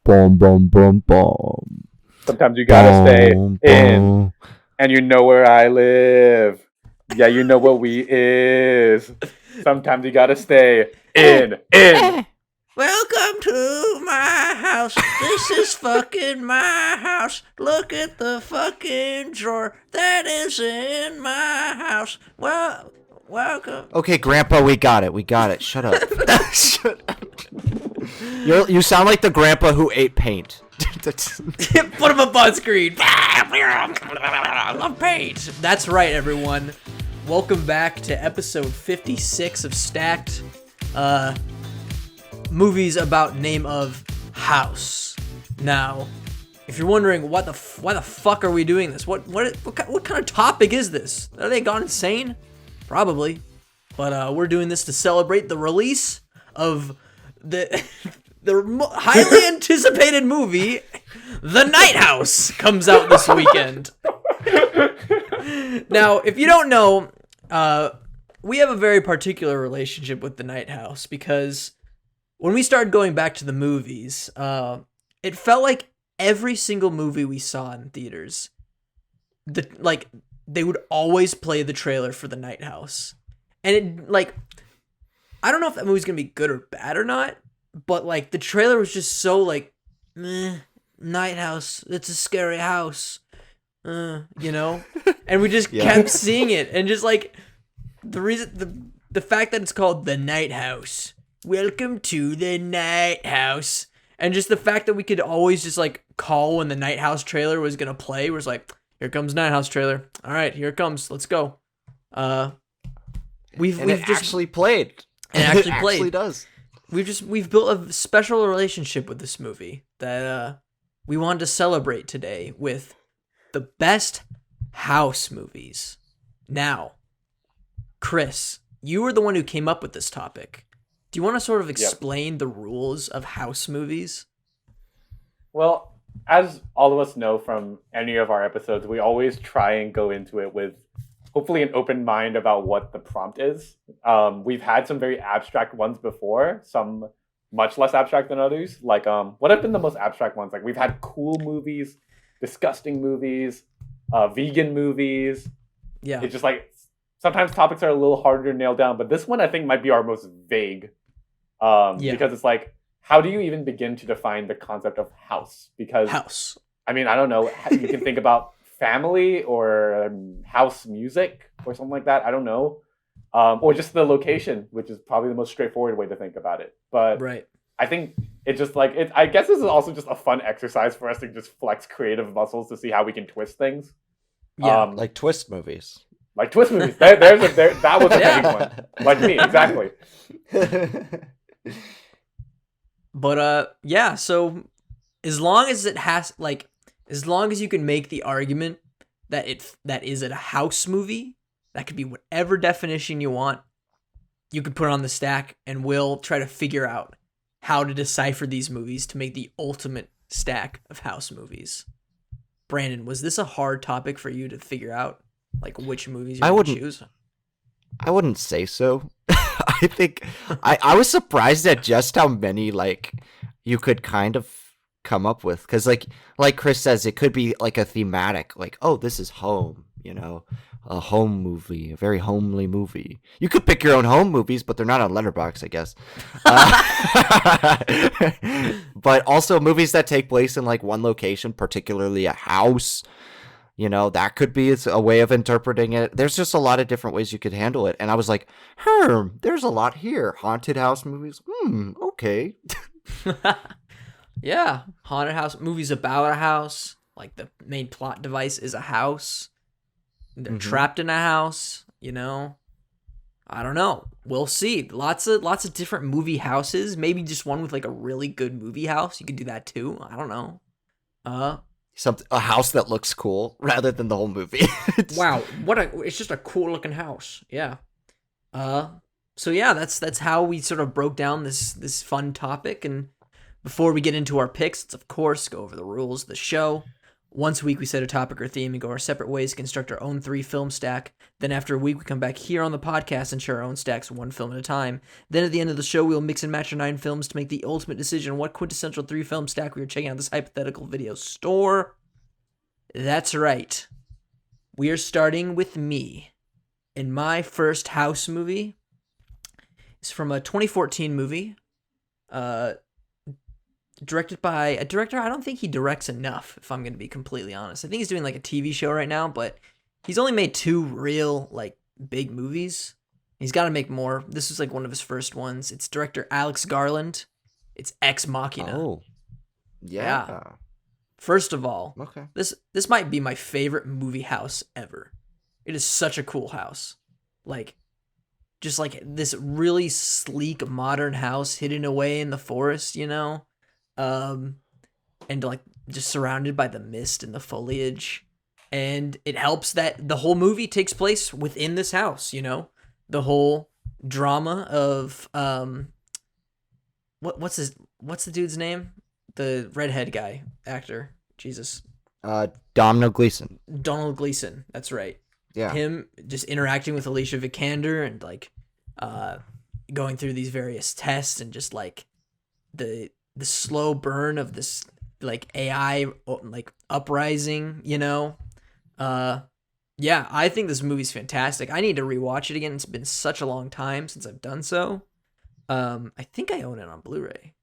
Boom, boom, boom, boom. Sometimes you gotta stay in, and you know where I live. Yeah, you know what we is. Sometimes you gotta stay in. Welcome to my house. This is fucking my house. Look at the fucking drawer that is in my house. Well, welcome. Okay, Grandpa, we got it. Shut up. Shut up. You sound like the grandpa who ate paint. Put him up on screen. I love paint. That's right, everyone. Welcome back to episode 56 of Stacked. Movies about name of house. Now, if you're wondering why the fuck are we doing this? What kind of topic is this? Are they gone insane? Probably. But we're doing this to celebrate the release of the highly anticipated movie, The Night House, comes out this weekend. Now, if you don't know, we have a very particular relationship with The Night House because when we started going back to the movies, it felt like every single movie we saw in theaters, they would always play the trailer for The Night House. And I don't know if that movie's gonna be good or bad or not, but the trailer was just so meh, Night House, it's a scary house, and we just kept seeing it, and just the fact that it's called The Night House, welcome to the Night House, and just the fact that we could always just call when the Night House trailer was gonna play, was here comes Night House trailer, all right, here it comes, let's go. We've actually played. It actually does. We've built a special relationship with this movie that we wanted to celebrate today with the best house movies. Now, Chris, you were the one who came up with this topic. Do you want to sort of explain the rules of house movies? Well, as all of us know from any of our episodes, we always try and go into it with hopefully an open mind about what the prompt is. We've had some very abstract ones before, some much less abstract than others. What have been the most abstract ones? We've had cool movies, disgusting movies, vegan movies. Yeah. It's just sometimes topics are a little harder to nail down, but this one I think might be our most vague. Because it's how do you even begin to define the concept of house? Because house. I mean, I don't know. You can think about family or house music or something like that. I don't know. Or just the location, which is probably the most straightforward way to think about it. But right. I think it just I guess this is also just a fun exercise for us to just flex creative muscles to see how we can twist things. Yeah, like twist movies. Like twist movies. That was a big one. Like me, exactly. But so as long as it has as long as you can make the argument that that is a house movie, that could be whatever definition you want, you could put it on the stack, and we'll try to figure out how to decipher these movies to make the ultimate stack of house movies. Brandon, was this a hard topic for you to figure out, which movies you would choose? I wouldn't say so. I think I was surprised at just how many you could kind of come up with, because like Chris says, it could be a thematic, oh, this is home, a home movie, a very homely movie. You could pick your own home movies, but they're not on Letterboxd, I guess. But also movies that take place in one location, particularly a house. That could be a way of interpreting it. There's just a lot of different ways you could handle it. And I was like, there's a lot here. Haunted house movies. Okay. Yeah. Haunted house movies about a house. The main plot device is a house. They're trapped in a house, I don't know. We'll see. Lots of different movie houses. Maybe just one with a really good movie house. You could do that too. I don't know. A house that looks cool rather than the whole movie. Wow, it's just a cool looking house. Yeah. So yeah, that's how we sort of broke down this fun topic. And before we get into our picks, let's of course go over the rules of the show. Once a week, we set a topic or theme and go our separate ways to construct our own 3-film stack. Then after a week, we come back here on the podcast and share our own stacks 1 film at a time. Then at the end of the show, we'll mix and match our 9 films to make the ultimate decision on what quintessential 3-film stack we are checking out this hypothetical video store. That's right. We are starting with me. And my first house movie is from a 2014 movie, directed by a director. I don't think he directs enough, if I'm going to be completely honest. I think he's doing like a TV show right now, but he's only made 2 real like big movies. He's got to make more. This is like one of his first ones. It's director Alex Garland. It's Ex Machina. Oh, yeah. First of all, Okay. this might be my favorite movie house ever. It is such a cool house. Like, just like this really sleek modern house hidden away in the forest, you know? And like just surrounded by the mist and the foliage. And it helps that the whole movie takes place within this house, you know? The whole drama of what's the dude's name? The redhead guy, actor. Jesus. Domhnall Gleeson. Donald Gleeson, that's right. Yeah. Him just interacting with Alicia Vikander and like going through these various tests and just like the slow burn of this like AI like uprising, you know? Yeah, I think this movie's fantastic. I need to rewatch it again. It's been such a long time since I've done so. I think I own it on Blu-ray.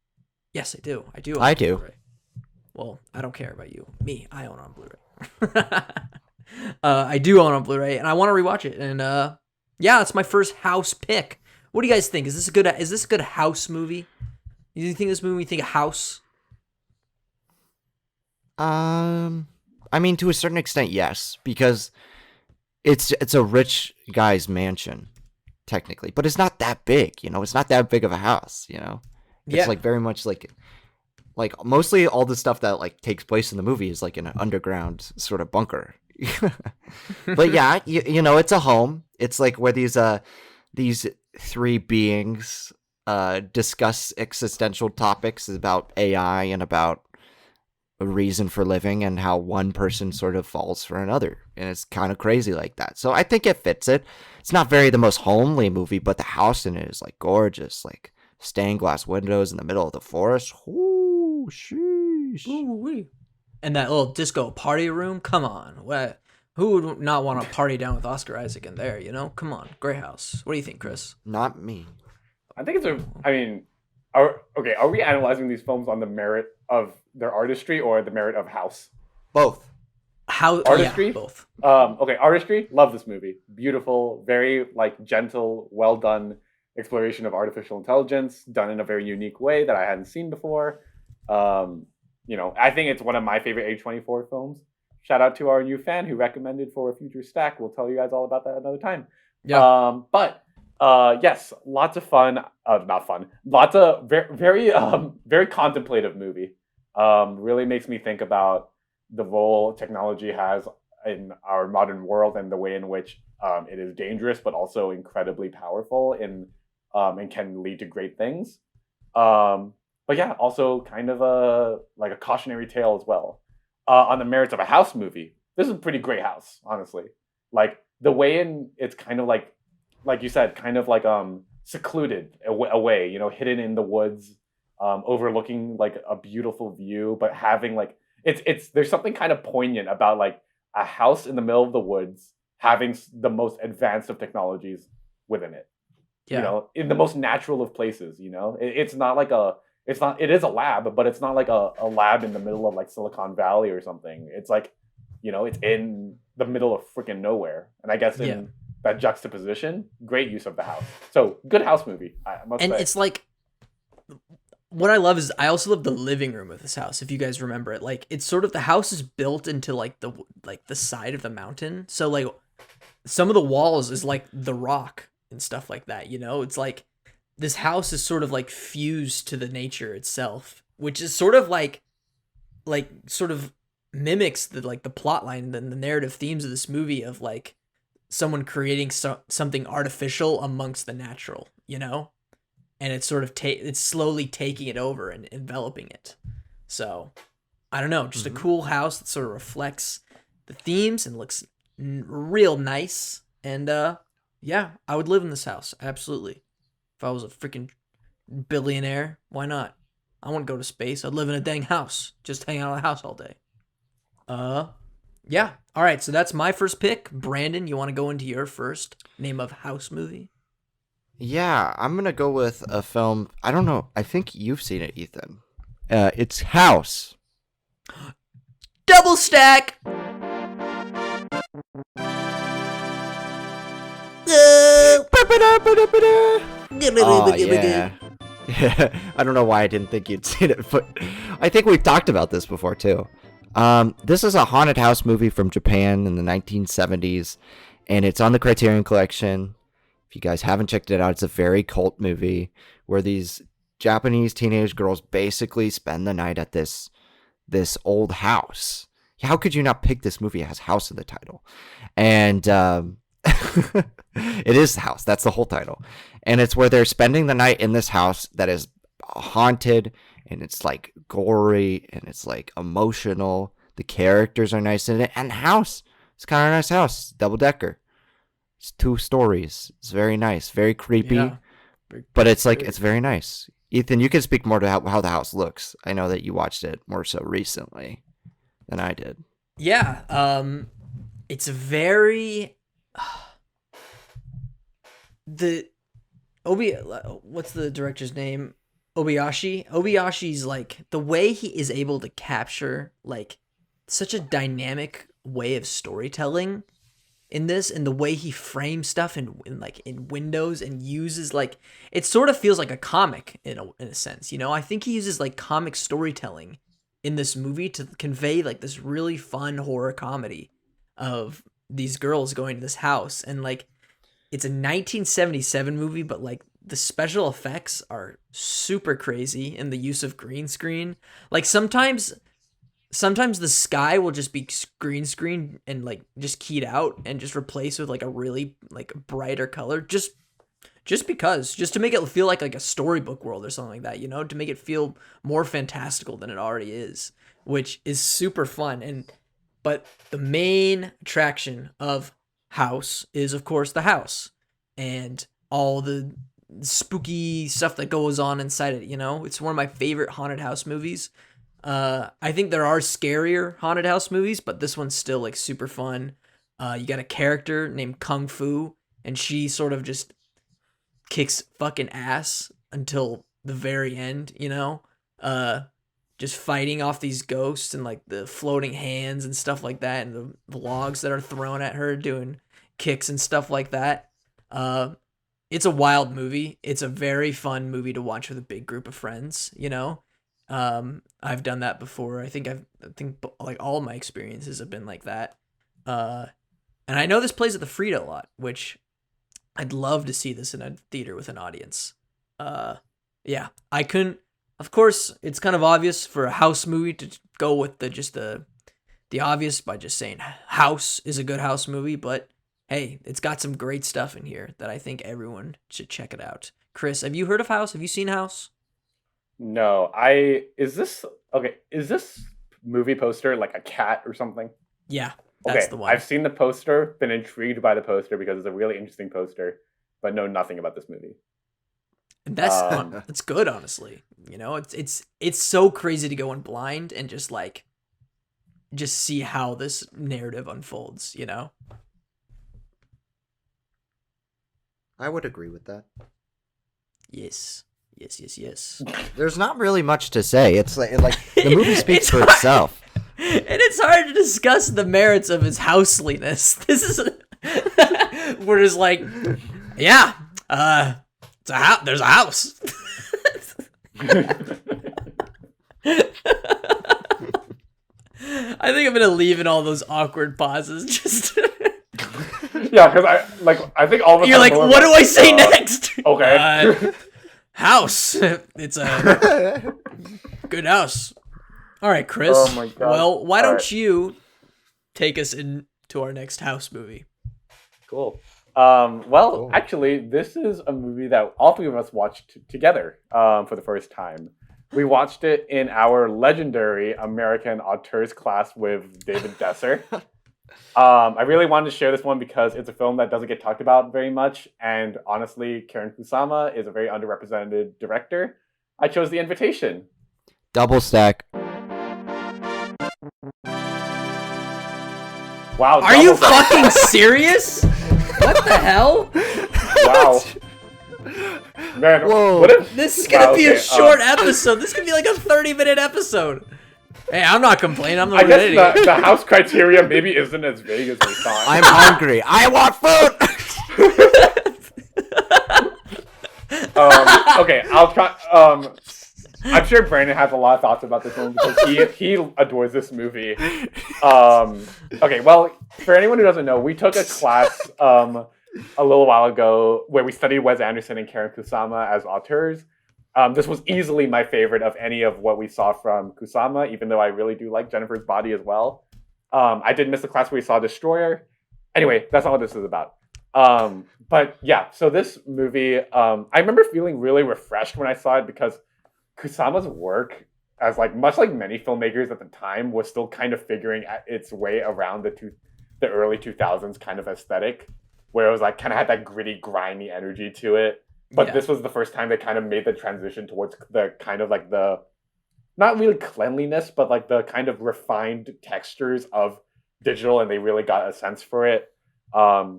Yes, I do. I do. I do. Blu-ray. Well, I don't care about you. Me, I own it on Blu-ray. I do own it on Blu-ray, and I want to rewatch it. And yeah, it's my first house pick. What do you guys think? Is this a good house movie? Do you think this movie think a house? I mean, to a certain extent, yes, because it's a rich guy's mansion, technically, but it's not that big. You know, it's not that big of a house. You know, it's like very much like mostly all the stuff that like takes place in the movie is like in an underground sort of bunker. But yeah, you know, it's a home. It's like where these 3 beings discuss existential topics about AI and about a reason for living and how one person sort of falls for another. And it's kind of crazy like that. So I think it fits it. It's not very the most homely movie, but the house in it is like gorgeous, like stained glass windows in the middle of the forest. Ooh, sheesh. Ooh-wee. And that little disco party room, come on. Who would not want to party down with Oscar Isaac in there, you know? Come on, great house. What do you think, Chris? Not me. I think are we analyzing these films on the merit of their artistry or the merit of house? Both. Artistry? Yeah, both. Artistry, love this movie. Beautiful, very like gentle, well done exploration of artificial intelligence, done in a very unique way that I hadn't seen before. You know, I think it's one of my favorite A24 films. Shout out to our new fan who recommended for a future stack. We'll tell you guys all about that another time. Yeah. Yes, lots of fun. Not fun. Lots of very contemplative movie. Really makes me think about the role technology has in our modern world and the way in which it is dangerous but also incredibly powerful and can lead to great things. But yeah, also kind of a cautionary tale as well. On the merits of a house movie, this is a pretty great house, honestly. Like the way it's kind of like you said, kind of like secluded away, you know, hidden in the woods, overlooking like a beautiful view, but having like there's something kind of poignant about like a house in the middle of the woods having the most advanced of technologies within it. Yeah. You know, in the most natural of places. You know, it's not like it is a lab, but it's not like a lab in the middle of like Silicon Valley or something. It's like, you know, it's in the middle of freaking nowhere. And I guess in that juxtaposition, great use of the house. So good house movie, I must say. It's like, what I love is I also love the living room of this house. If you guys remember it, like it's sort of the house is built into like the side of the mountain. So like some of the walls is like the rock and stuff like that. You know, it's like this house is sort of like fused to the nature itself, which is sort of like sort of mimics the plot line and the narrative themes of this movie of like someone creating something artificial amongst the natural, you know, and it's sort of it's slowly taking it over and enveloping it. So I don't know, just a cool house that sort of reflects the themes and looks real nice. And yeah, I would live in this house, absolutely. If I was a freaking billionaire, why not? I wouldn't go to space. I'd live in a dang house, just hang out in the house all day. Yeah. All right, so that's my first pick. Brandon, you want to go into your first name of house movie? Yeah, I'm gonna go with a film. I don't know. I think you've seen it, Ethan. It's House. Double stack. Oh yeah. Yeah. I don't know why I didn't think you'd seen it, but I think we've talked about this before too. This is a haunted house movie from Japan in the 1970s, and it's on the Criterion Collection. If you guys haven't checked it out, it's a very cult movie where these Japanese teenage girls basically spend the night at this old house. How could you not pick this movie? It has house in the title. And it is the house. That's the whole title. And it's where they're spending the night in this house that is haunted, and it's like gory, and it's like emotional. The characters are nice in it. And the house, it's kind of a nice house. Double decker. It's 2 stories. It's very nice. Very creepy. Yeah. But it's like, it's very nice. Ethan, you can speak more to how the house looks. I know that you watched it more so recently than I did. Yeah, it's very what's the director's name? Obayashi. Obayashi's like the way he is able to capture like such a dynamic way of storytelling in this, and the way he frames stuff in windows and uses like it sort of feels like a comic in a sense, you know. I think he uses like comic storytelling in this movie to convey like this really fun horror comedy of these girls going to this house, and like it's a 1977 movie, but like the special effects are super crazy in the use of green screen. Like sometimes the sky will just be green screen and like just keyed out and just replaced with like a really like brighter color just because, just to make it feel like a storybook world or something like that, you know, to make it feel more fantastical than it already is, which is super fun. But the main attraction of House is of course the house and all the spooky stuff that goes on inside it, you know. It's one of my favorite haunted house movies. I think there are scarier haunted house movies, but this one's still like super fun. You got a character named Kung Fu, and she sort of just kicks fucking ass until the very end, you know? Just fighting off these ghosts and like the floating hands and stuff like that, and the logs that are thrown at her doing kicks and stuff like that. It's a wild movie. It's a very fun movie to watch with a big group of friends, you know? I've done that before. I think like all my experiences have been like that. And I know this plays at the Frida a lot, which I'd love to see this in a theater with an audience. Yeah, I couldn't. Of course, it's kind of obvious for a house movie to go with the obvious by just saying House is a good house movie, but hey, it's got some great stuff in here that I think everyone should check it out. Chris, have you heard of House? Have you seen House? No, is this movie poster like a cat or something? Yeah, that's the one. I've seen the poster, been intrigued by the poster because it's a really interesting poster, but know nothing about this movie. And that's good, honestly. You know, it's so crazy to go in blind and just see how this narrative unfolds, you know? I would agree with that. Yes. There's not really much to say. It's like the movie speaks for itself. And it's hard to discuss the merits of his houseliness. This is we're just like, yeah, it's a house. There's a house. I think I'm gonna leave in all those awkward pauses. Just yeah, because I think all of us. You're like, what do I say next? Okay. House. It's a good house. All right, Chris. Oh my God. Well, why don't you take us into our next house movie? Cool. Actually, this is a movie that all 3 of us watched together for the first time. We watched it in our legendary American Auteurs class with David Desser. I really wanted to share this one because it's a film that doesn't get talked about very much, and honestly, Karen Kusama is a very underrepresented director. I chose The Invitation. Double stack. Wow. Are you fucking serious? What the hell? Wow. Man, Whoa. what if This is gonna be okay, a short episode. This could be like a 30-minute episode. Hey, I'm not complaining. I'm the I one guess idiot. the house criteria maybe isn't as vague as we thought. I'm hungry. I want food. Okay, I'll try. I'm sure Brandon has a lot of thoughts about this one because he adores this movie. Okay, well, for anyone who doesn't know, we took a class a little while ago where we studied Wes Anderson and Karen Kusama as auteurs. This was easily my favorite of any of what we saw from Kusama, even though I really do like Jennifer's Body as well. I did miss the class where we saw Destroyer. Anyway, that's not what this is about. But yeah, so this movie, I remember feeling really refreshed when I saw it because Kusama's work, as like much like many filmmakers at the time, was still kind of figuring its way around the early 2000s kind of aesthetic, where it was like kind of had that gritty, grimy energy to it. But this was the first time they kind of made the transition towards the kind of like the, not really cleanliness, but like the kind of refined textures of digital, and they really got a sense for it.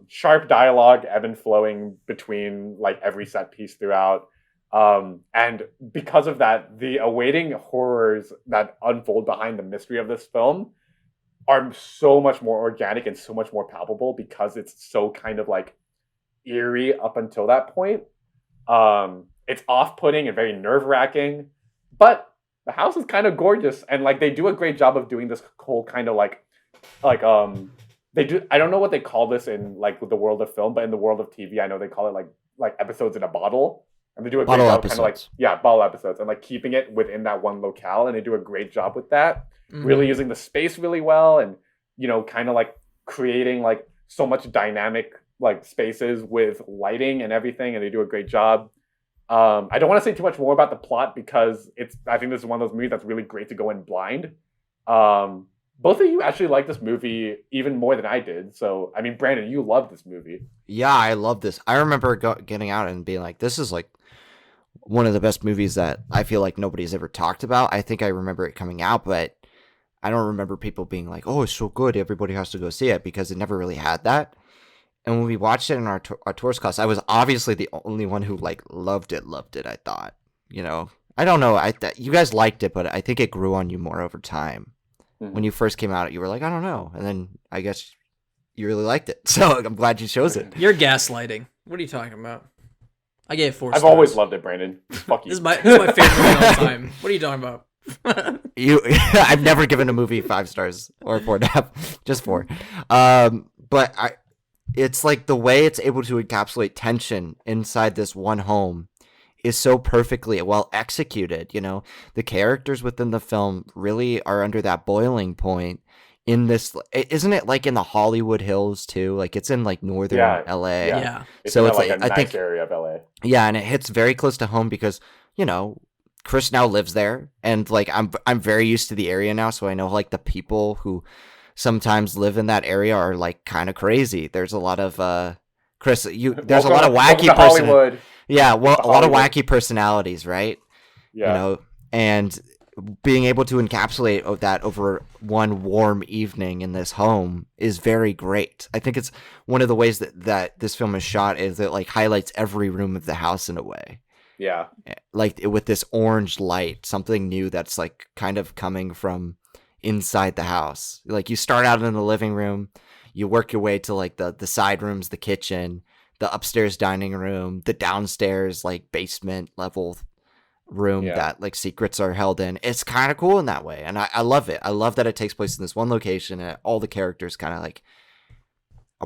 Sharp dialogue, ebb and flowing between like every set piece throughout. And because of that, the awaiting horrors that unfold behind the mystery of this film are so much more organic and so much more palpable because it's so kind of like eerie up until that point. It's off-putting and very nerve-wracking, but the house is kind of gorgeous, and like they do a great job of doing this whole kind of like they do. I don't know what they call this in like the world of film, but in the world of TV, I know they call it like episodes in a bottle. And they do a great job kind of like, bottle episodes and like keeping it within that one locale. And they do a great job with that, really using the space really well. And, you know, kind of like creating like so much dynamic like spaces with lighting and everything. And they do a great job. I don't want to say too much more about the plot because I think this is one of those movies that's really great to go in blind. Both of you actually like this movie even more than I did. So, I mean, Brandon, you love this movie. Yeah, I love this. I remember getting out and being like, this is like one of the best movies that I feel like nobody's ever talked about. I think I remember it coming out, but I don't remember people being like, oh, it's so good, everybody has to go see it, because it never really had that. And when we watched it in our tours class, I was obviously the only one who like loved it, I thought. You know, I don't know. You guys liked it, but I think it grew on you more over time. When you first came out, you were like, I don't know. And then I guess you really liked it. So I'm glad you chose it. You're gaslighting. What are you talking about? I gave it 4 stars. I've always loved it, Brandon. Fuck you. This is my favorite movie of all time. What are you talking about? I've never given a movie 5 stars or 4.5, just 4. But it's like the way it's able to encapsulate tension inside this one home is so perfectly well executed. You know, the characters within the film really are under that boiling point in this. Isn't it like in the Hollywood Hills too? Like it's in like northern LA. Yeah. So it's like a nice area of LA. Yeah, and it hits very close to home because, you know, Chris now lives there, and like I'm very used to the area now, so I know like the people who sometimes live in that area are like kind of crazy. There's a lot of Chris, there's a lot of wacky Hollywood. Yeah, well, a lot of wacky personalities, right? Yeah. You know, and being able to encapsulate that over one warm evening in this home is very great. I think it's one of the ways that this film is shot is it like highlights every room of the house in a way. Yeah. Like with this orange light, something new that's like kind of coming from inside the house. Like you start out in the living room, you work your way to like the side rooms, the kitchen, the upstairs dining room, the downstairs like basement level room that like secrets are held in. It's kind of cool in that way, and I love it. I love that it takes place in this one location and all the characters kind of like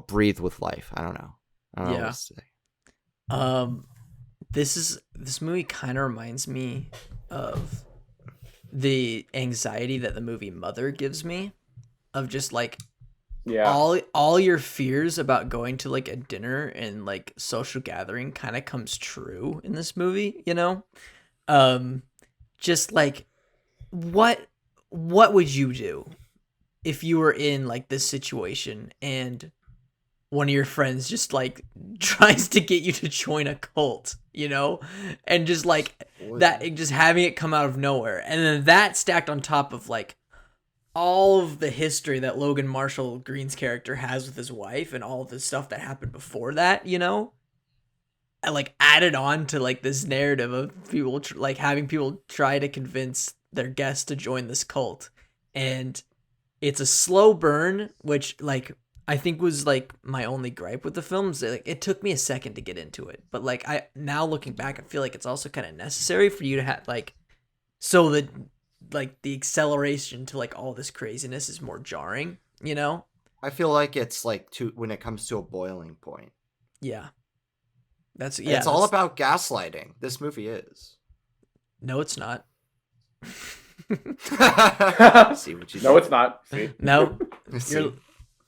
breathe with life. I don't know what to say. This movie kind of reminds me of the anxiety that the movie Mother gives me, of just like all your fears about going to like a dinner and like social gathering kind of comes true in this movie, you know? just like what would you do if you were in like this situation and one of your friends just like tries to get you to join a cult, you know, and just like that, just having it come out of nowhere, and then that stacked on top of like all of the history that Logan Marshall Green's character has with his wife and all of the stuff that happened before that, you know, and like added on to like this narrative of people like having people try to convince their guests to join this cult, and it's a slow burn, which like I think was like my only gripe with the films. Like it took me a second to get into it, but like I now looking back, I feel like it's also kind of necessary for you to have like so that like the acceleration to like all this craziness is more jarring, you know? I feel like it's like when it comes to a boiling point. Yeah. It's all about gaslighting. This movie is. No, it's not. See what you No, it's not. See? No. See.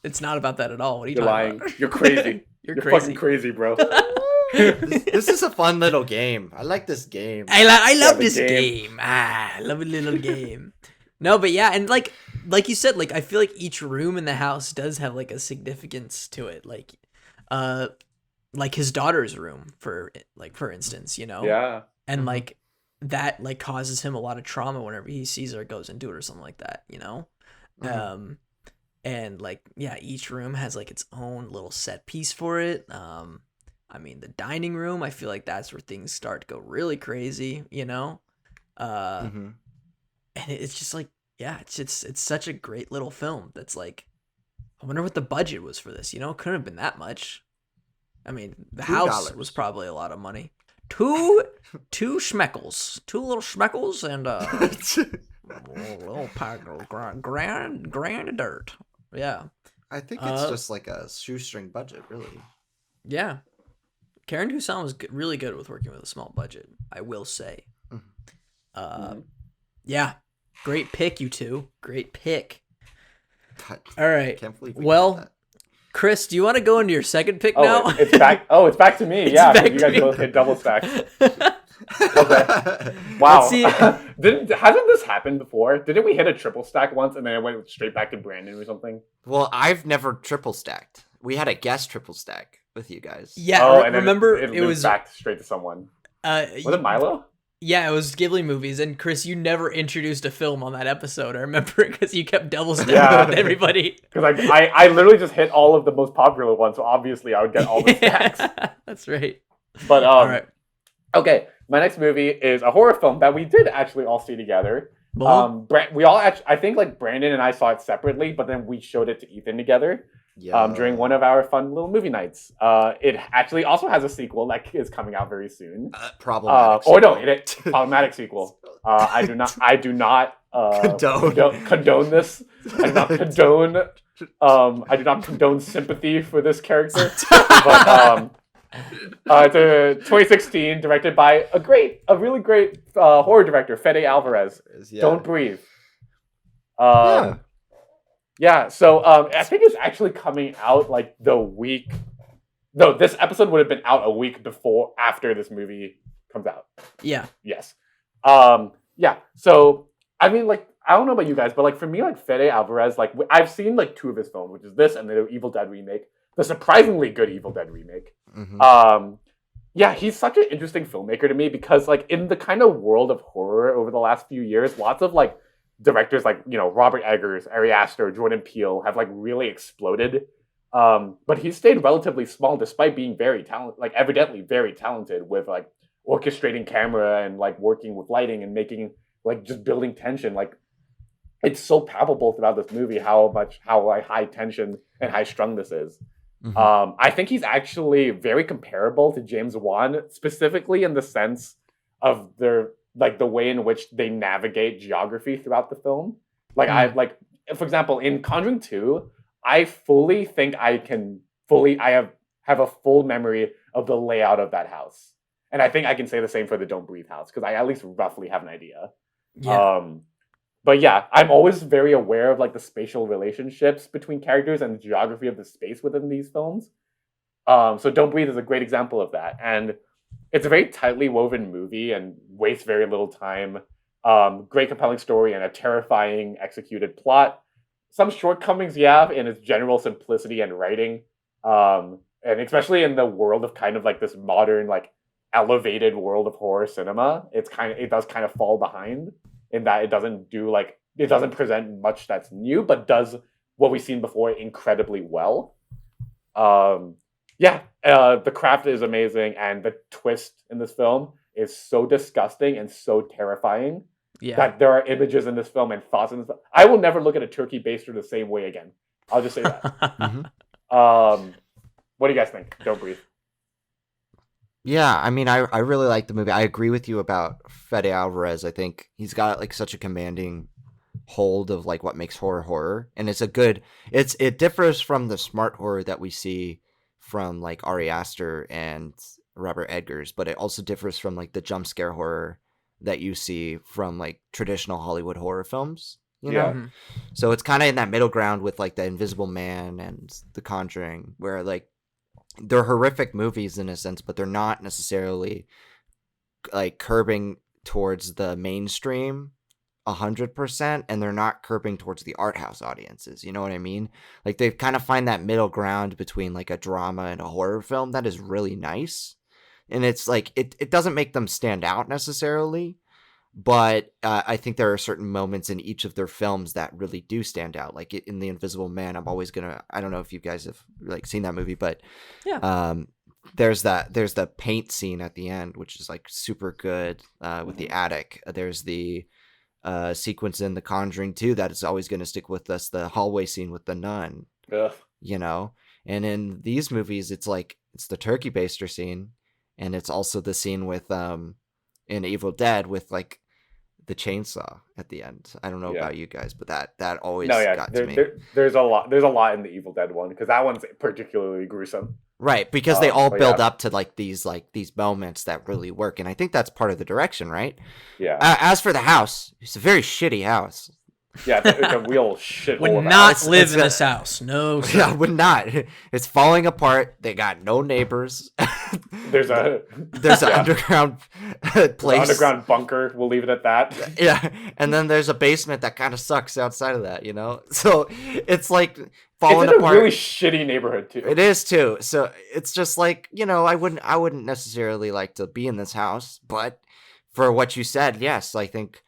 It's not about that at all. What are you You're talking lying. about? You're crazy. You're You're crazy. fucking crazy, bro. This is a fun little game. I like this game. I love the this game. game. I love a little game. No, but yeah, and like you said, like I feel like each room in the house does have like a significance to it. Like his daughter's room for instance, you know? Yeah. And like that like causes him a lot of trauma whenever he sees her, goes into it or something like that, you know? And like, yeah, each room has like its own little set piece for it. I mean, the dining room, I feel like that's where things start to go really crazy, you know? And it's just like, yeah, it's such a great little film that's like, I wonder what the budget was for this, you know? It couldn't have been that much. I mean, the house was probably a lot of money. Two schmeckles. Two little schmeckles and a little pack of grand dirt. Yeah. I think it's just like a shoestring budget, really. Yeah. Karen Husan was really good with working with a small budget, I will say. Yeah. Great pick, you two. Great pick. All right. Can't believe well, Chris, do you want to go into your second pick now? It's back. Oh, it's back to me. It's Yeah, back you to guys me. both hit double stacks. Okay. Wow. Let's see. Hasn't this happened before? Didn't we hit a triple stack once and then it went straight back to Brandon or something? Well, I've never triple stacked. We had a guest triple stack with you guys. Yeah, and then remember it was back straight to someone. Was you- it Milo? Yeah, it was Ghibli movies, and Chris, you never introduced a film on that episode. I remember it because you kept double stacking with everybody. Because I literally just hit all of the most popular ones, so obviously I would get all the stacks. That's right. But All right. okay, my next movie is a horror film that we did actually all see together. Well, We all actually, I think like Brandon and I saw it separately, but then we showed it to Ethan together. During one of our fun little movie nights. It actually also has a sequel that is coming out very soon. Problematic. Problematic sequel. I do not condone this. I do not condone sympathy for this character. But it's a 2016, directed by a really great horror director, Fede Alvarez. Yeah. Don't Breathe. Yeah, so I think it's actually coming out like the week. No, this episode would have been out a week after this movie comes out. yeah. Yes. Yeah. So I mean, like, I don't know about you guys, but like for me, like Fede Alvarez, like I've seen like two of his films, which is this and the Evil Dead remake, the surprisingly good Evil Dead remake. Yeah, he's such an interesting filmmaker to me because like in the kind of world of horror over the last few years, lots of like directors like, you know, Robert Eggers, Ari Aster, Jordan Peele have like really exploded. But he stayed relatively small despite being very talented, like evidently very talented with like orchestrating camera and like working with lighting and making like just building tension. Like it's so palpable throughout this movie how high tension and high strung this is. I think he's actually very comparable to James Wan, specifically in the sense of their like the way in which they navigate geography throughout the film. Like for example, in Conjuring 2, I fully think I have a full memory of the layout of that house. And I think I can say the same for the Don't Breathe house, because I at least roughly have an idea. Yeah. But yeah, I'm always very aware of like the spatial relationships between characters and the geography of the space within these films. So Don't Breathe is a great example of that. And it's a very tightly woven movie and wastes very little time Great compelling story and a terrifying executed plot. Some shortcomings, yeah, in its general simplicity and writing, and especially in the world of kind of like this modern, like elevated world of horror cinema. It does kind of fall behind in that it doesn't present much that's new, but does what we've seen before incredibly well. The craft is amazing, and the twist in this film is so disgusting and so terrifying that there are images in this film and thoughts in this film. I will never look at a turkey baster the same way again. I'll just say that. What do you guys think? Don't breathe. Yeah, I mean, I really like the movie. I agree with you about Fede Alvarez. I think he's got like such a commanding hold of like what makes horror, and it differs from the smart horror that we see from like Ari Aster and Robert Eggers, but it also differs from like the jump scare horror that you see from like traditional Hollywood horror films, you know? Mm-hmm. So it's kind of in that middle ground with like The Invisible Man and The Conjuring, where like they're horrific movies in a sense, but they're not necessarily like curbing towards the mainstream 100%, and they're not curbing towards the art house audiences. You know what I mean? Like they kind of find that middle ground between like a drama and a horror film that is really nice. And it's like it doesn't make them stand out necessarily, but I think there are certain moments in each of their films that really do stand out. Like in The Invisible Man, I don't know if you guys have like seen that movie, but there's the paint scene at the end, which is like super good with the attic. There's the sequence in The Conjuring 2 that is always going to stick with us, the hallway scene with the nun. Ugh. You know, and in these movies it's the turkey baster scene, and it's also the scene with in Evil Dead with like the chainsaw at the end. I don't know about you guys, but that always got to me. There's a lot in the Evil Dead one, because that one's particularly gruesome. Right, because they all build up to like these moments that really work, and I think that's part of the direction, right? Yeah. As for the house, it's a very shitty house. Yeah, it's a real shithole. Would not live in this house. No, sir. Yeah, would not. It's falling apart. They got no neighbors. There's an underground place. Underground bunker. We'll leave it at that. Yeah, and then there's a basement that kind of sucks outside of that, you know? So it's like falling apart. It's in a really shitty neighborhood too. It is too. So it's just like, you know, I wouldn't necessarily like to be in this house, but for what you said, yes, I think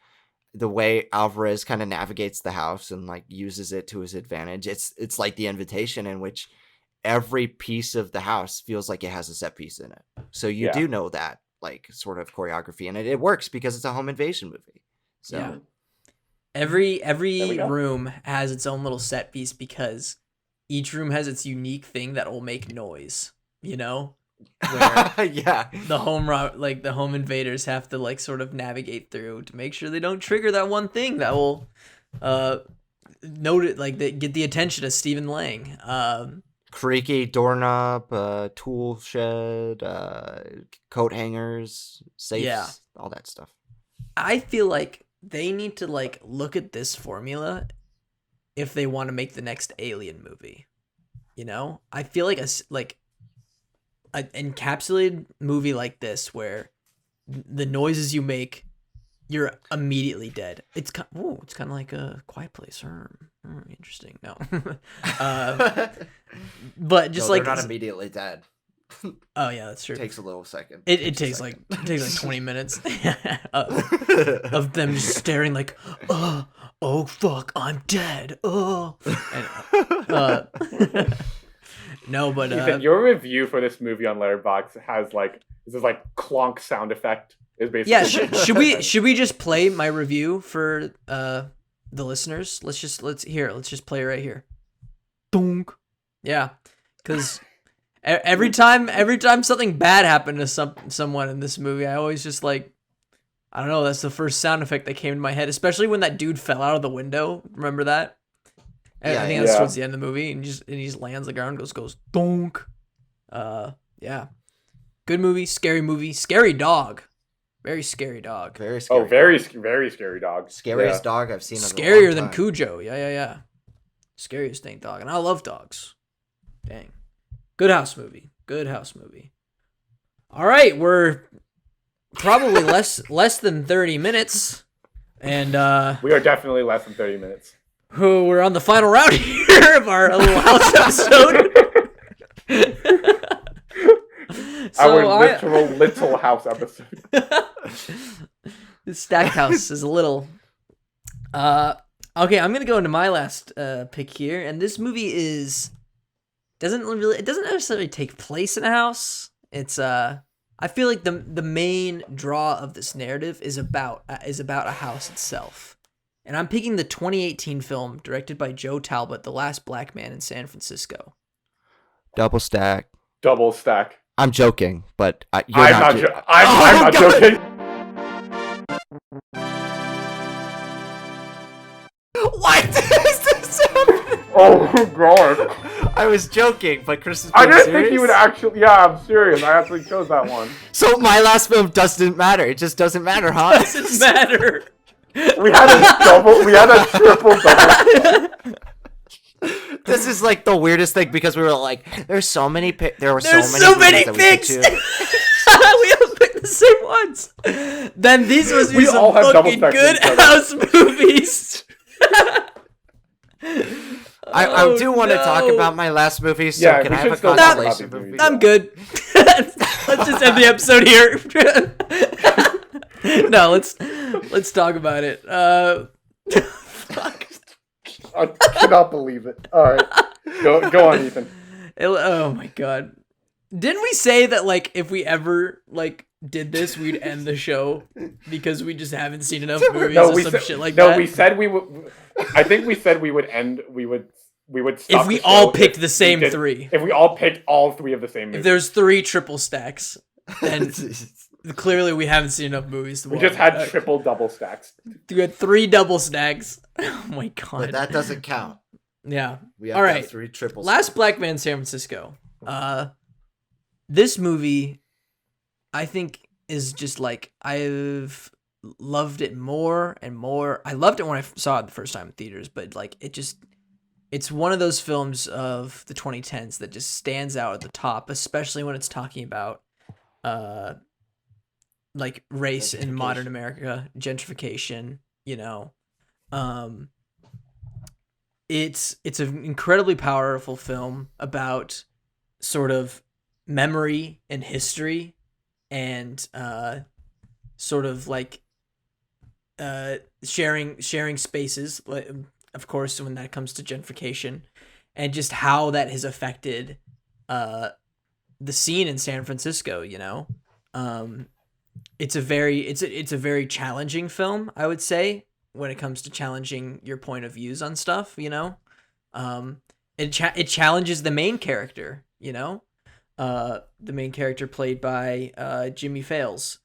the way Alvarez kind of navigates the house and like uses it to his advantage, it's like The Invitation, in which every piece of the house feels like it has a set piece in it. So you do know that like sort of choreography, and it works because it's a home invasion movie. So yeah. Every room has its own little set piece, because each room has its unique thing that will make noise, you know? Where the home invaders have to like sort of navigate through to make sure they don't trigger that one thing that will note it, like they get the attention of Stephen Lang. Creaky doorknob, tool shed, coat hangers, safes, all that stuff. I feel like they need to like look at this formula if they want to make the next Alien movie. You know, I feel like an encapsulated movie like this, where the noises you make, you're immediately dead. It's kind of like A Quiet Place. Interesting. No, but just they're not immediately dead. Oh yeah, that's true. It takes a little second. It takes like 20 minutes of them just staring like, oh fuck, I'm dead. Oh. No, but Ethan, your review for this movie on Letterboxd has like this clonk sound effect is basically. Yeah, should we just play my review for the listeners? Let's just play it right here. Donk. Yeah, because every time something bad happened to someone in this movie, I always just like, I don't know, that's the first sound effect that came to my head, especially when that dude fell out of the window. Remember that? I think that's towards the end of the movie, and he just lands on the ground, goes donk. Yeah, good movie, scary dog, very scary dog. Very scary. Oh, very scary dog. Scariest dog I've seen. Scarier than Cujo. Yeah. Scariest thing, dog, and I love dogs. Dang, good house movie. All right, we're probably less than 30 minutes. And We are definitely less than 30 minutes. we're on the final round here of our little house episode. Our literal little house episode. The stacked house is a little. Okay, I'm gonna go into my last pick here, and this movie doesn't necessarily take place in a house. It's I feel like the main draw of this narrative is about a house itself. And I'm picking the 2018 film directed by Joe Talbot, The Last Black Man in San Francisco. Double stack. Double stack. I'm joking, but you're I'm not joking. What is this? Oh god. I was joking, but Chris is I being didn't serious? think you would actually. Yeah, I'm serious. I actually chose that one. So my last film doesn't matter. It just doesn't matter, huh? Doesn't matter. We had a triple double. This is like the weirdest thing because we were like, there's so many there were There's so many picks. we all picked the same ones. Then these must be We some all have double fucking stacked good each other. house movies. I do want to talk about my last movie, so Yeah, can we I should have a still talk consolation about these movie? movies. I'm good. Let's just end the episode here. No, let's talk about it. Fuck. I cannot believe it. All right, go on, Ethan. Oh my god. Didn't we say that like if we ever like did this, we'd end the show because we just haven't seen enough movies or some shit like that? No, we said we would. I think we said we would end. We would stop If we the show all picked the we same did- three. If we all picked all three of the same movies. If there's 3 triple stacks, then clearly we haven't seen enough movies to We watch. just had triple double stacks. We had 3 double stacks. Oh my god. But that doesn't count. Yeah. We have All to right. have 3 triples. Last Black Man in San Francisco. This movie, I think, is just like I've loved it more and more. I loved it when I saw it the first time in theaters, but like it's one of those films of the 2010s that just stands out at the top, especially when it's talking about like race in modern America, gentrification, you know. It's an incredibly powerful film about sort of memory and history and sort of like sharing spaces, of course, when that comes to gentrification, and just how that has affected the scene in San Francisco, you know. It's a very challenging film, I would say, when it comes to challenging your point of views on stuff, you know. It challenges the main character, you know. The main character played by Jimmy Fails.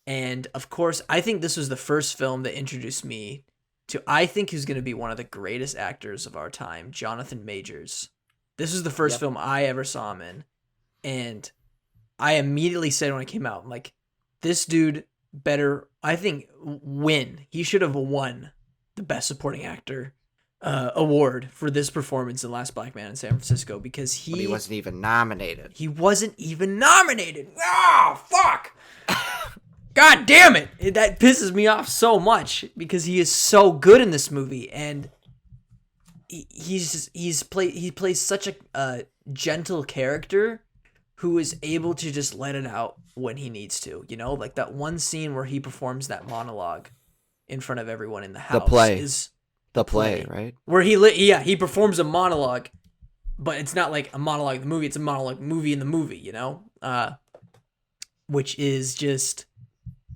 And of course, I think this was the first film that introduced me to, I think, who's going to be one of the greatest actors of our time, Jonathan Majors. This was the first film I ever saw him in. And I immediately said when I came out, I'm like, this dude better, I think, win. He should have won the Best Supporting Actor award for this performance in Last Black Man in San Francisco, because He wasn't even nominated. He wasn't even nominated. Ah, fuck. God damn it. That pisses me off so much because he is so good in this movie, and he plays such a gentle character who is able to just let it out when he needs to, you know, like that one scene where he performs that monologue in front of everyone in the house. The play, right? Where he performs a monologue, but it's not like a monologue in the movie, it's a monologue movie in the movie, you know? Which is just,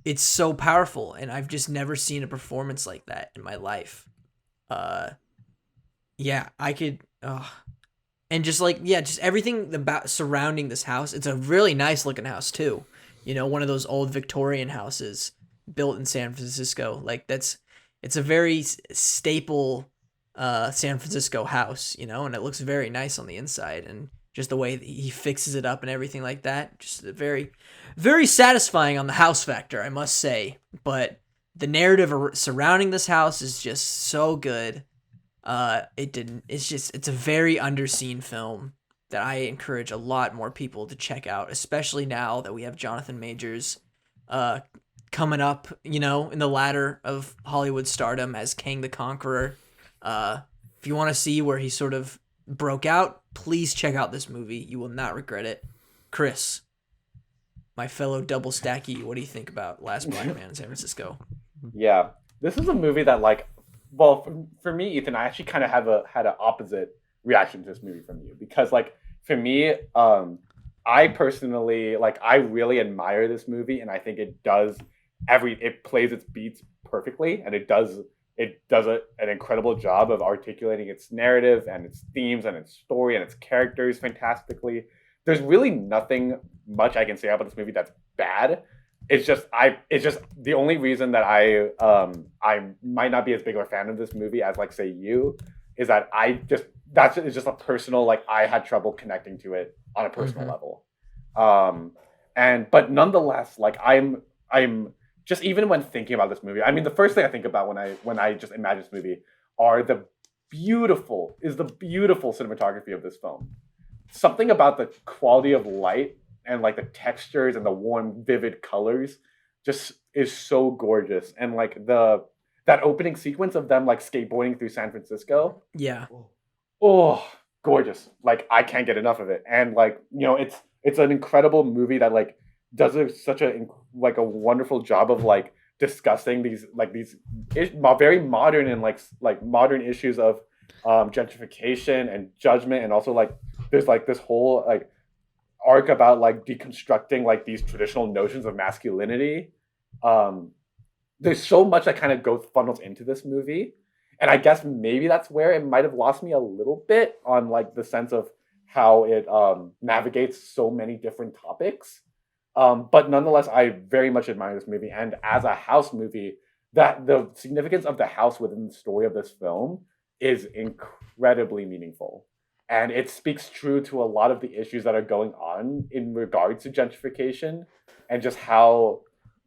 it's so powerful, and I've just never seen a performance like that in my life. Yeah, I could, and just like, yeah, just everything about surrounding this house. It's a really nice looking house too. You know, one of those old Victorian houses built in San Francisco. Like it's a very staple San Francisco house, you know, and it looks very nice on the inside, and just the way that he fixes it up and everything like that. Just very, very satisfying on the house factor, I must say. But the narrative surrounding this house is just so good. It's a very underseen film that I encourage a lot more people to check out, especially now that we have Jonathan Majors coming up, you know, in the ladder of Hollywood stardom as Kang the Conqueror. If you want to see where he sort of broke out, please check out this movie. You will not regret it. Chris, my fellow double stacky, what do you think about Last Black Man in San Francisco? Yeah, this is a movie that, like, well, for me, Ethan, I actually kind of had an opposite reaction to this movie from you, because, like, for me, I personally, like, I really admire this movie, and I think it does it plays its beats perfectly, and it does an incredible job of articulating its narrative and its themes and its story and its characters fantastically. There's really nothing much I can say about this movie that's bad. It's just the only reason that I might not be as big of a fan of this movie as, like, say, you, is that it's just a personal, like, I had trouble connecting to it on a personal level. But nonetheless, like, I'm just, even when thinking about this movie, I mean, the first thing I think about when I just imagine this movie are the beautiful cinematography of this film. Something about the quality of light and, like, the textures and the warm, vivid colors just is so gorgeous. And, like, that opening sequence of them, like, skateboarding through San Francisco. Yeah. Oh, gorgeous. Like, I can't get enough of it. And, like, you know, it's an incredible movie that, like, does such a wonderful job of, like, discussing these very modern and like modern issues of gentrification and judgment, and also, like, there's, like, this whole, like, arc about, like, deconstructing, like, these traditional notions of masculinity. There's so much that kind of funnels into this movie, and I guess maybe that's where it might have lost me a little bit on, like, the sense of how it navigates so many different topics. But nonetheless, I very much admire this movie, and as a house movie, that the significance of the house within the story of this film is incredibly meaningful. And it speaks true to a lot of the issues that are going on in regards to gentrification, and just how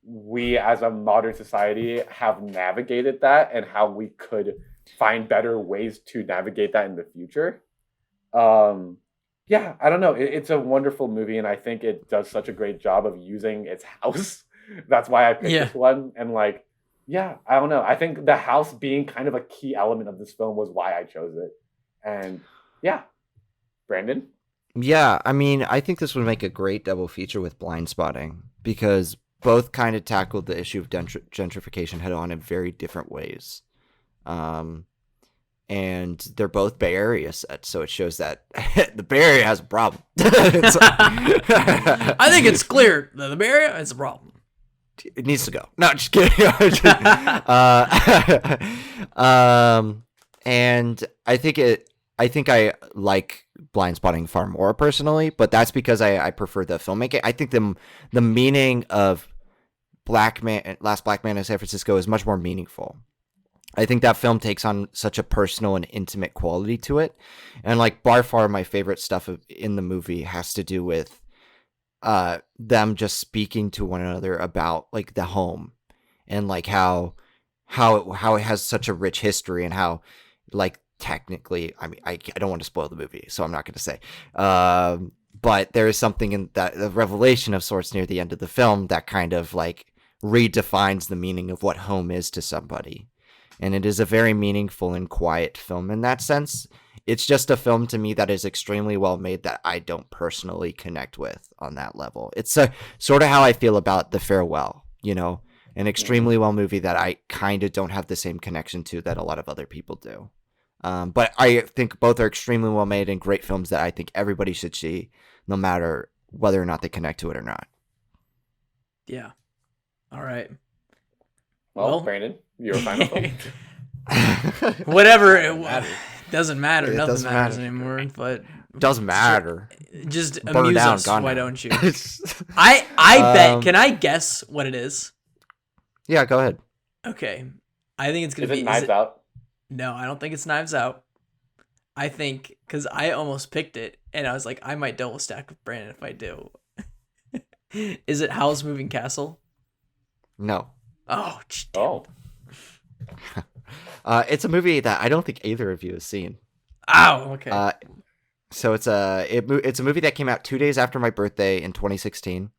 we as a modern society have navigated that, and how we could find better ways to navigate that in the future. Yeah, I don't know. It's a wonderful movie, and I think it does such a great job of using its house. That's why I picked this one. And, like, yeah, I don't know. I think the house being kind of a key element of this film was why I chose it. And yeah, Brandon? Yeah, I mean, I think this would make a great double feature with Blind Spotting, because both kind of tackled the issue of gentrification head on in very different ways. And they're both Bay Area sets, so it shows that the Bay Area has a problem. I think it's clear that the Bay Area is a problem. It needs to go. No, just kidding. And I think I like Blind Spotting far more personally, but that's because I prefer the filmmaking. I think the meaning of Last Black Man in San Francisco is much more meaningful. I think that film takes on such a personal and intimate quality to it. And, like, by far my favorite stuff in the movie has to do with them just speaking to one another about, like, the home, and, like, how it has such a rich history, and how, like, technically, I mean, I don't want to spoil the movie, so I'm not going to say. But there is something in that, the revelation of sorts near the end of the film, that kind of, like, redefines the meaning of what home is to somebody. And it is a very meaningful and quiet film in that sense. It's just a film to me that is extremely well made that I don't personally connect with on that level. It's sort of how I feel about The Farewell, you know, an extremely well movie that I kind of don't have the same connection to that a lot of other people do. But I think both are extremely well made and great films that I think everybody should see, no matter whether or not they connect to it or not. Yeah. All right. Well, Brandon, your final film. Whatever. Doesn't matter. Nothing matters anymore. But doesn't matter. Just Burn amuse down, us. gone Why now. don't you? I bet. Can I guess what it is? Yeah, go ahead. Okay. I think it's gonna be. Is it Knives Out? No, I don't think it's Knives Out. I think because I almost picked it, and I was like, I might double stack with Brandon if I do. Is it Howl's Moving Castle? No. Oh. Damn. It's a movie that I don't think either of you has seen. Oh, okay. So it's a movie that came out 2 days after my birthday in 2016.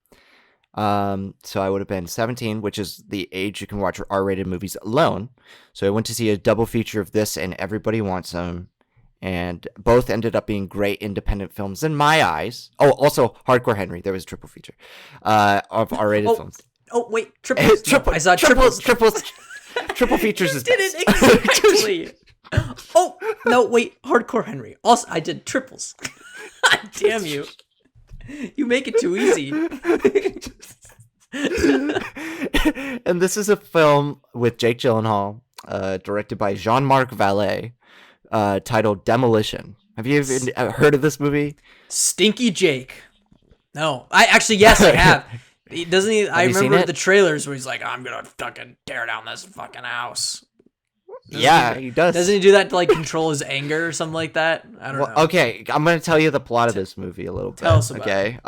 So I would have been 17, which is the age you can watch R-rated movies alone. So I went to see a double feature of this and Everybody Wants Some, and both ended up being great independent films in my eyes. Oh, also Hardcore Henry. There was a triple feature of R-rated films. Oh wait, triples. I saw triples. Triple features is did it exactly. Oh no, wait, Hardcore Henry. Also, I did triples. Damn you! You make it too easy. And this is a film with Jake Gyllenhaal, directed by Jean-Marc Vallée, titled Demolition. Have you even heard of this movie? Stinky Jake. No, yes, I have. Doesn't he? I remember the trailers where he's like, "I'm gonna fucking tear down this fucking house." He does. Doesn't he do that to like control his anger or something like that? I don't know. Okay, I'm gonna tell you the plot of this movie a little bit. Tell us about it.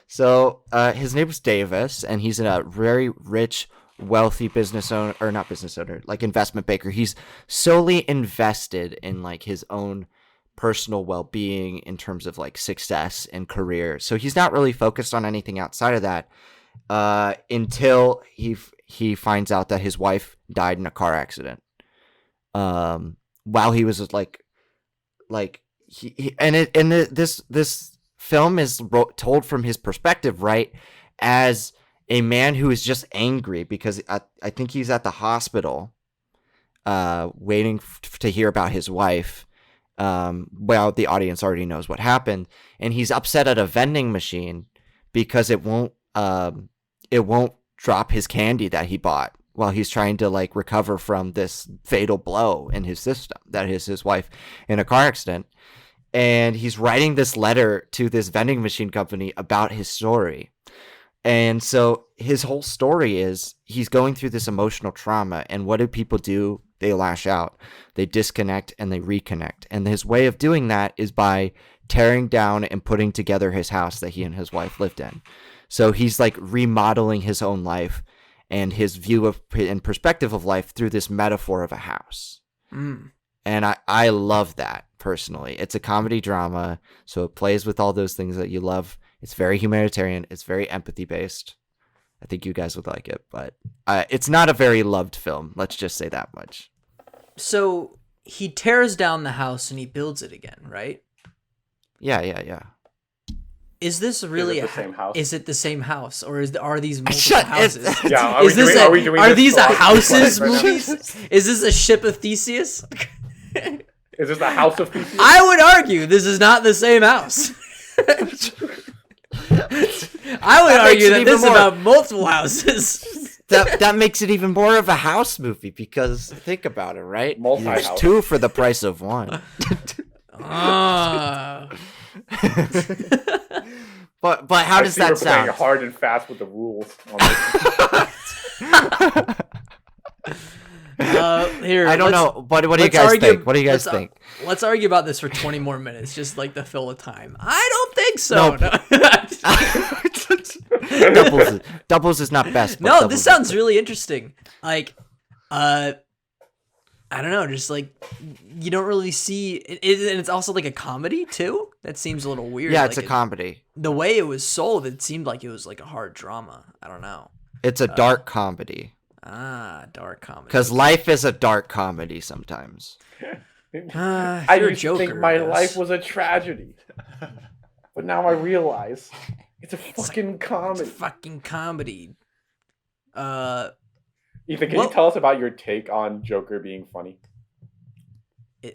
So his name is Davis, and he's a very rich, wealthy business owner, or not business owner, like investment banker. He's solely invested in like his own personal well-being in terms of like success and career. So he's not really focused on anything outside of that until he finds out that his wife died in a car accident. While he was this film is told from his perspective, right? As a man who is just angry because I think he's at the hospital, waiting to hear about his wife. Well, the audience already knows what happened, and he's upset at a vending machine because it won't drop his candy that he bought while he's trying to like recover from this fatal blow in his system that is his wife in a car accident. And he's writing this letter to this vending machine company about his story. And so his whole story is he's going through this emotional trauma, and what do people do? They lash out, they disconnect, and they reconnect. And his way of doing that is by tearing down and putting together his house that he and his wife lived in. So he's like remodeling his own life and his view of and perspective of life through this metaphor of a house. Mm. And I love that personally. It's a comedy drama, so it plays with all those things that you love. It's very humanitarian. It's very empathy based. I think you guys would like it, but it's not a very loved film. Let's just say that much. So he tears down the house and he builds it again, right? Yeah. Is this really the same house? Is it the same house, or are these multiple houses? Yeah, are these a houses movies? Is this a ship of Theseus? Is this the house of Theseus? I would argue this is not the same house. I would argue that this is about multiple houses. That makes it even more of a house movie because think about it, right? There's two for the price of one. But how does that sound? Playing hard and fast with the rules. Here, I don't know. What do you guys think? What do you guys think? Let's argue about this for 20 more minutes, just like the fill of time. I don't think so. No. Doubles is not best. No, this sounds really interesting. Like, I don't know, just like you don't really see it, and it's also like a comedy too. That seems a little weird. Yeah, it's a comedy. The way it was sold, it seemed like it was like a hard drama. I don't know. It's a dark comedy. Dark comedy. Because life is a dark comedy sometimes. I used to think my life was a tragedy, but now I realize it's a fucking comedy. It's a fucking comedy. Ethan, can you tell us about your take on Joker being funny?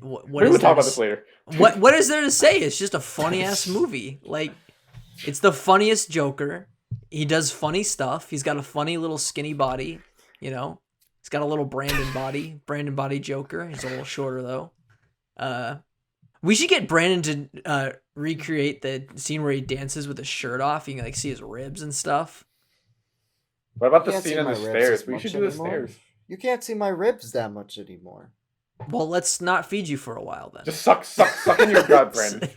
We'll talk about this later. What is there to say? It's just a funny ass movie. Like, it's the funniest Joker. He does funny stuff. He's got a funny little skinny body. You know, he's got a little Brandon body Joker. He's a little shorter though. We should get Brandon to recreate the scene where he dances with his shirt off. You can like see his ribs and stuff. What about the scene on the stairs? We should do the stairs. You can't see my ribs that much anymore. Well, let's not feed you for a while then. Just suck in your gut, Brandon.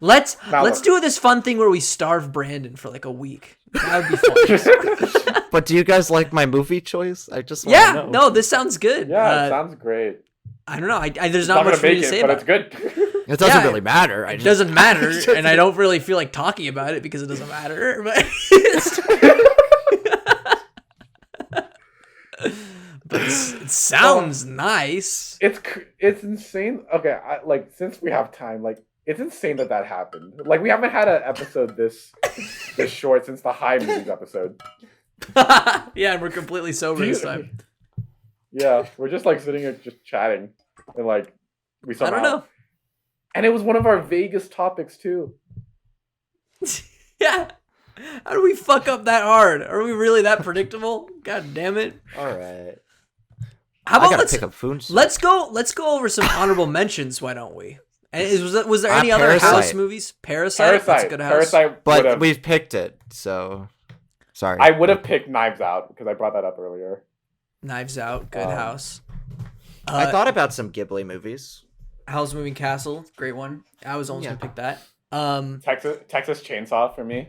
Let's do this fun thing where we starve Brandon for like a week. That would be fun. But do you guys like my movie choice? I just want to know. No, this sounds good. Yeah, it sounds great. I don't know. There's not much for me to say about it. But it's good. It doesn't really matter. It doesn't matter, and I don't really feel like talking about it because it doesn't matter. But it sounds nice. It's insane. Okay, since we have time, it's insane that happened. Like, we haven't had an episode this short since the High Movies episode. Yeah, and we're completely sober this time. Yeah, we're just sitting here just chatting, and we somehow. I don't know. And it was one of our vaguest topics too. Yeah. How do we fuck up that hard? Are we really that predictable? God damn it! All right. How about let's pick up food? Let's go over some honorable mentions. Why don't we? And was there any other Parasite. house movies? Parasite. That's a good house. But we've picked it, so sorry. I would have picked Knives Out because I brought that up earlier. Knives Out, good house. I thought about some Ghibli movies. Howl's Moving Castle, great one. I was almost gonna pick that. Texas Chainsaw for me.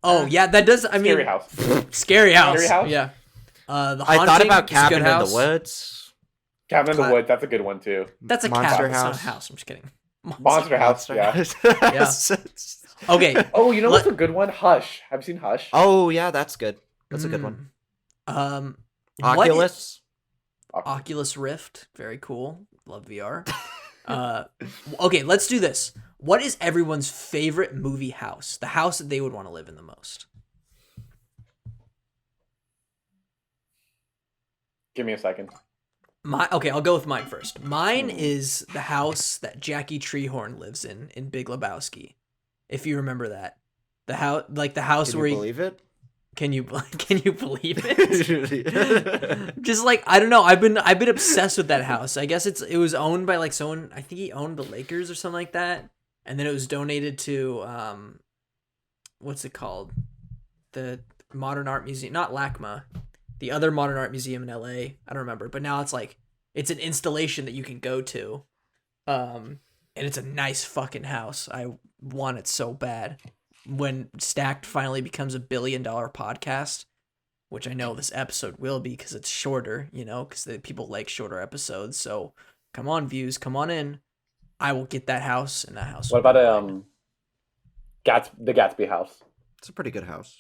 Oh yeah, that does. I mean, Scary House. Scary House. Scary House? Yeah. The I thought about Haunting is a good Cabin in house. the Woods. Cabin in the Woods. That's a good one too. That's a Monster cabin. It's not a House. house. I'm just kidding. Monster House. Yeah. Yeah. Okay. Oh, you know what's a good one? Hush. Have you seen Hush? Oh yeah, that's good. That's a good one. Oculus. Oculus Rift. Very cool. Love VR. Okay, let's do this. What is everyone's favorite movie house? The house that they would want to live in the most. Give me a second. Okay, I'll go with mine first. Mine is the house that Jackie Treehorn lives in Big Lebowski. If you remember that, the house, the house where you believe it? Can you believe it? Just I don't know. I've been obsessed with that house. I guess it was owned by someone. I think he owned the Lakers or something like that, and then it was donated to what's it called? The Modern Art Museum, not LACMA. The other modern art museum in LA. I don't remember, but now it's an installation that you can go to. And it's a nice fucking house. I want it so bad. When Stacked finally becomes $1 billion podcast, which I know this episode will be because it's shorter, because people like shorter episodes. So come on, views, come on in. I will get that house and that house. What about the Gatsby house? It's a pretty good house.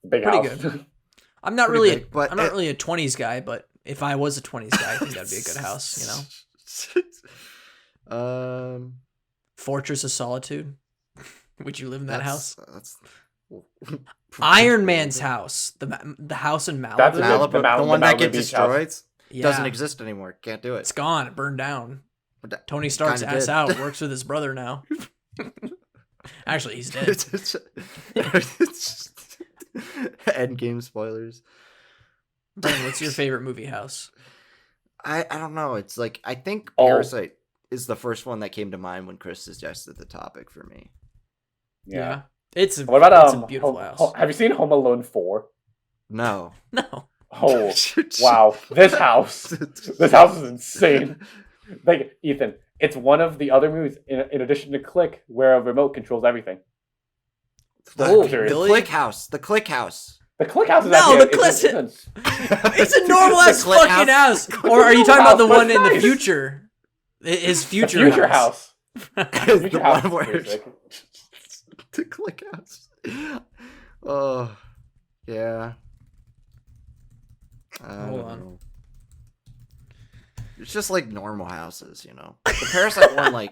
Pretty house. Good. I'm not really a 20s guy, but if I was a 20s guy, I think that'd be a good house, Fortress of Solitude. Would you live in that house? Iron Man's house, the house in Malibu. That's Malibu, the one that gets destroyed. Yeah. Doesn't exist anymore. Can't do it. It's gone. It burned down. Tony Stark's ass out. Works with his brother now. Actually, he's dead. Endgame spoilers. Ben, what's your favorite movie house? I don't know. It's I think Parasite is the first one that came to mind when Chris suggested the topic for me. Yeah. It's a beautiful house. Have you seen Home Alone 4? No. No. Oh, wow. This house is insane. Ethan, it's one of the other movies in addition to Click where a remote controls everything. The Click House. The Click House. The Click House is it's a normal ass fucking house. Or are you talking about the one in the future? His future house. The one where the Click House. Oh, yeah. Hold on. It's just normal houses, The Parasite one,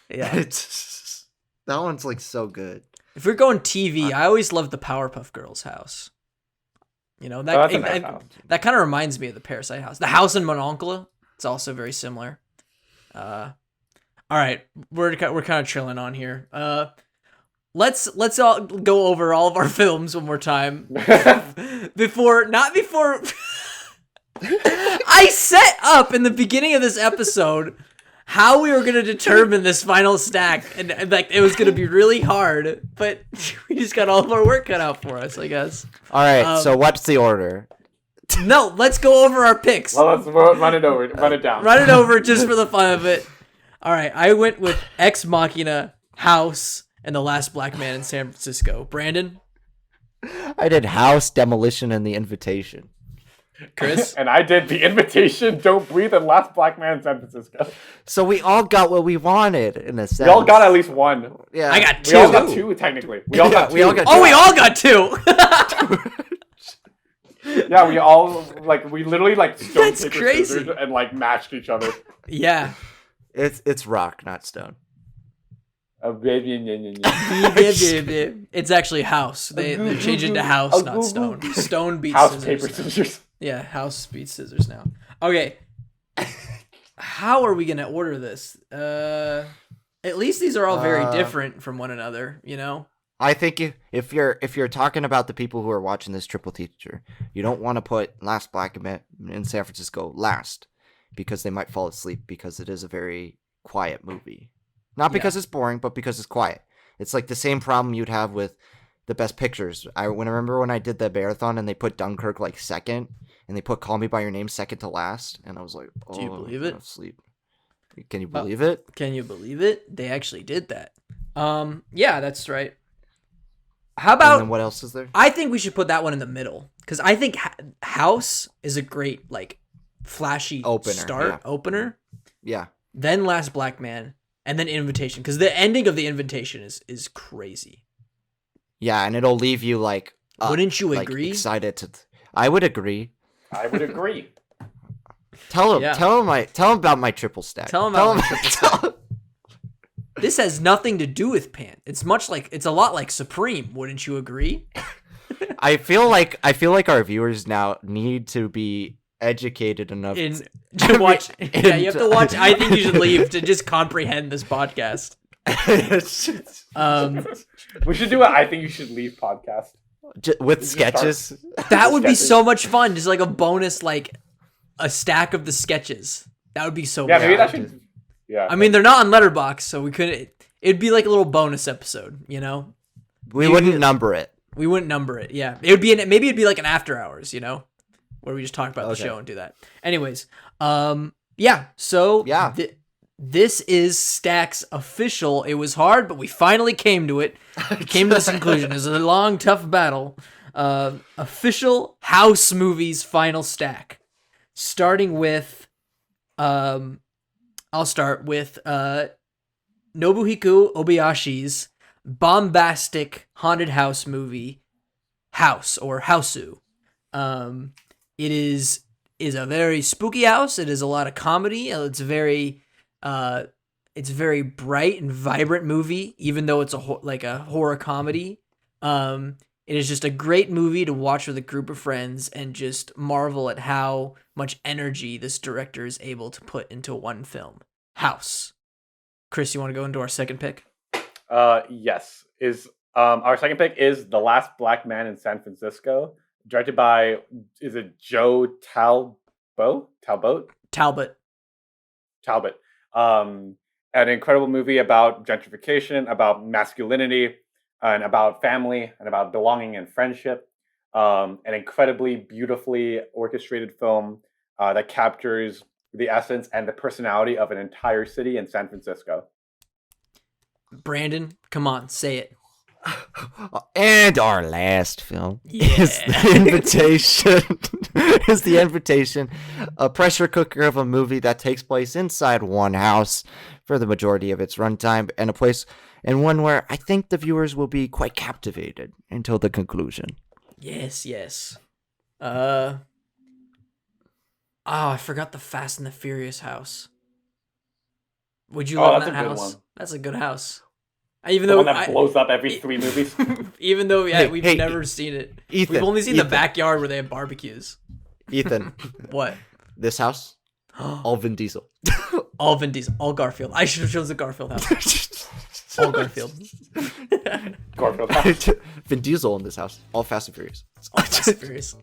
yeah, it's that one's so good. If we're going TV, I always loved the Powerpuff Girls house. That kind of reminds me of the Parasite house. The house in Mononcle, it's also very similar. All right, we're kind of chilling on here. Let's all go over all of our films one more time. before I set up in the beginning of this episode how we were going to determine this final stack, and it was going to be really hard, but we just got all of our work cut out for us, I guess. All right, so what's the order? No, let's go over our picks. Well, let's run it over. Run it down. Run it over just for the fun of it. All right, I went with Ex Machina, House, and The Last Black Man in San Francisco. Brandon? I did House, Demolition, and The Invitation. Chris? And I did The Invitation, Don't Breathe, and Last Black Man in San Francisco. So we all got what we wanted in a sense. We all got at least one. Yeah, I got We all 2. got 2, technically. We all got 2. we all got Oh, we all got 2. Yeah, we all, like, we literally, like, stone, That's paper, crazy. scissors, and, like, matched each other. Yeah. It's rock, not stone. It's actually house. They changed it to house, not stone. Stone beats House, scissors. paper, scissors. Yeah, house beats scissors now. Okay. How are we gonna order this? At least these are all very different from one another, you know? I think if you're talking about the people who are watching this triple teacher, you don't want to put Last Black Man in San Francisco last, because they might fall asleep, because it is a very quiet movie. Not because it's boring, but because it's quiet. It's like the same problem you'd have with the best pictures. I remember when I did the marathon and they put Dunkirk like second, and they put Call Me by Your Name second to last, and I was like, "Oh, do you believe it? Sleep. Can you believe it? Can you believe it? They actually did that. Yeah, that's right. How about? And then what else is there? I think we should put that one in the middle, because I think House is a great like flashy opener. Yeah. Then Last Black Man. And then Invitation, because the ending of The Invitation is crazy. Yeah, and it'll leave you like. Wouldn't you like, agree? Excited to. I would agree. I would agree. Tell him about my triple stack. Tell him about my triple stack. This has nothing to do with Pan. It's a lot like Supreme. Wouldn't you agree? I feel like our viewers now need to be educated enough to watch. Yeah, you have to watch. I think you should leave to just comprehend this podcast. We should do I think you should leave podcast with sketches. That would be so much fun. Just like a bonus, like a stack of the sketches. That would be so. Yeah, fun. maybe that should. Yeah. I mean, they're not on Letterboxd, so we couldn't. It'd be like a little bonus episode, you know. We wouldn't number it. We wouldn't number it. Yeah, it would be maybe it'd be like an after hours, you know, where we just talk about the show and do that. Anyways, yeah. So yeah, this is Stack's official. It was hard, but we finally came to it. We came to this conclusion. It was a long, tough battle. Official House movies final stack, starting with, I'll start with Nobuhiko Obayashi's bombastic haunted house movie, House or Houseu. It is a very spooky house. It is a lot of comedy. It's a very bright and vibrant movie, even though it's like a horror comedy. It is just a great movie to watch with a group of friends and just marvel at how much energy this director is able to put into one film. House. Chris, you want to go into our second pick? Yes. Our second pick is The Last Black Man in San Francisco, directed by, is it Joe Talbot? An incredible movie about gentrification, about masculinity, and about family, and about belonging and friendship. An incredibly beautifully orchestrated film that captures the essence and the personality of an entire city in San Francisco. Brandon, come on, say it. And our last film is The Invitation. A pressure cooker of a movie that takes place inside one house for the majority of its runtime, and one where I think the viewers will be quite captivated until the conclusion. Yes. I forgot the Fast and the Furious house. Would you live in that house? That's a good house. Even though one that blows up every 3 movies. Even though we've never seen it. Ethan, we've only seen the backyard where they have barbecues. Ethan. What? This house? All Vin Diesel. All Vin Diesel. All Garfield. I should have chosen the Garfield house. All Garfield. Garfield house. Vin Diesel in this house. All Fast and Furious. All Fast and Furious.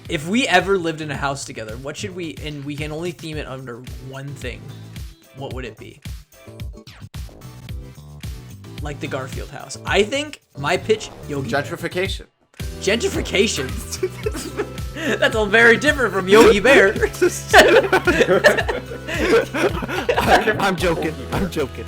If we ever lived in a house together, what should we, and we can only theme it under one thing, what would it be? Like the Garfield house. I think my pitch, Yogi Gentrification. Bear. Gentrification? That's all very different from Yogi Bear. I'm joking. I'm joking.